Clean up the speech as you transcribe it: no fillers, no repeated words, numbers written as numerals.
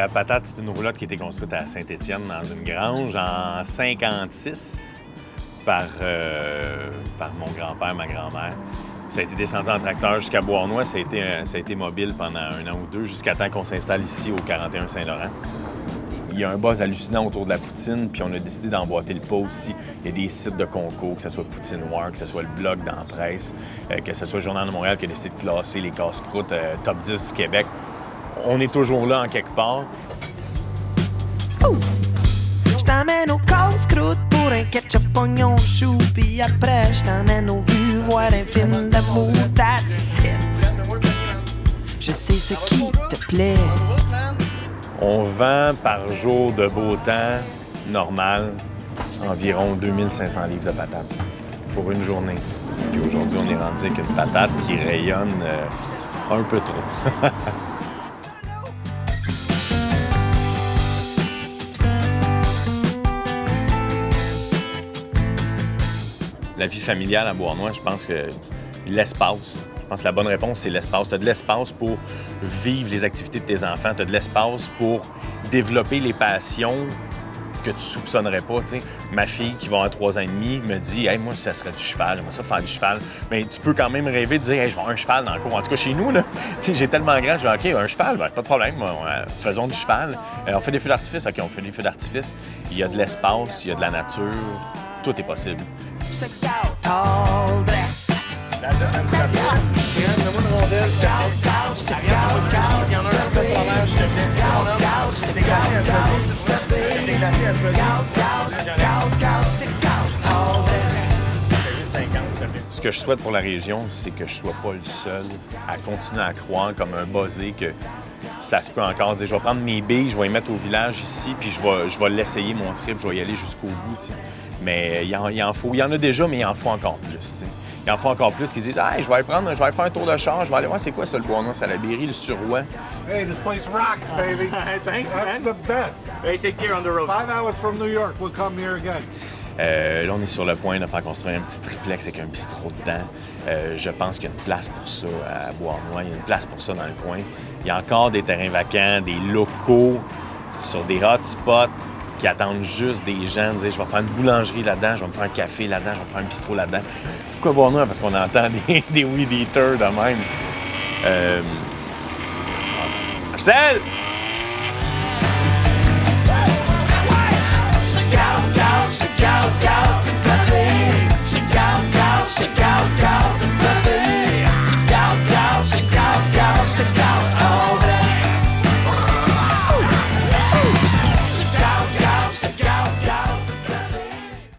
La patate, c'est une roulotte qui a été construite à Saint-Étienne dans une grange en 56 par mon grand-père, ma grand-mère. Ça a été descendu en tracteur jusqu'à Beauharnois. Ça a été mobile pendant 1 an ou 2 jusqu'à temps qu'on s'installe ici au 41 Saint-Laurent. Il y a un buzz hallucinant autour de la poutine, puis on a décidé d'emboîter le pas aussi. Il y a des sites de concours, que ce soit Poutine War, que ce soit le blog dans la presse, que ce soit le Journal de Montréal qui a décidé de classer les casse-croûtes top 10 du Québec. On est toujours là en quelque part. Je t'amène au casse-croûte pour un ketchup, oignon, chou, puis après je t'amène au vues voir un film d'amour, that's it. Je sais ce qui te plaît. On vend par jour de beau temps normal environ 2500 livres de patates pour une journée. Puis aujourd'hui, on est rendu avec une patate qui rayonne un peu trop. La vie familiale à Beauharnois, je pense que l'espace. Je pense que la bonne réponse, c'est l'espace. Tu as de l'espace pour vivre les activités de tes enfants. Tu as de l'espace pour développer les passions que tu soupçonnerais pas. T'sais. Ma fille, qui va avoir 3 ans et demi, me dit « Hey, moi, ça serait du cheval. J'aimerais ça faire du cheval. » Mais tu peux quand même rêver de dire « Hey, je vais avoir un cheval dans le cours. » En tout cas, chez nous, là, j'ai tellement grand, je dis « OK, un cheval, ben, pas de problème. Faisons du cheval. On fait des feux d'artifice. OK, on fait des feux d'artifice. Il y a de l'espace, il y a de la nature. Tout est possible. Je te garde all dress. That's it. Donne-moi une rondelle, s'il te plaît. Il y en a un peu de fromage, s'il te plaît. C'est déglacé à choisir. C'est déglacé à choisir. Ce que je souhaite pour la région, c'est que je ne sois pas le seul à continuer à croire comme un buzzé que ça se peut encore. Dire, je vais prendre mes billes, je vais les mettre au village ici, puis je vais l'essayer, mon trip, je vais y aller jusqu'au bout. T'sais. Mais il en faut. Il y en a déjà, mais il en faut encore plus. T'sais. Il en faut encore plus qui disent « Hey, je vais aller faire un tour de char, je vais aller voir c'est quoi ça le Beauharnois, Salaberry, le Suroît. » Hey, this place rocks, baby. Thanks, That's man. the best. Hey, take care on the road. 5 hours from New York, we'll come here again. Là, on est sur le point de faire construire un petit triplex avec un bistrot dedans. Je pense qu'il y a une place pour ça à Beauharnois. Il y a une place pour ça dans le coin. Il y a encore des terrains vacants, des locaux sur des hotspots qui attendent juste des gens. Dire, je vais faire une boulangerie là-dedans, je vais me faire un café là-dedans, je vais me faire un bistrot là-dedans. Pourquoi Beauharnois? Parce qu'on entend des weed eaters de même. Marcel!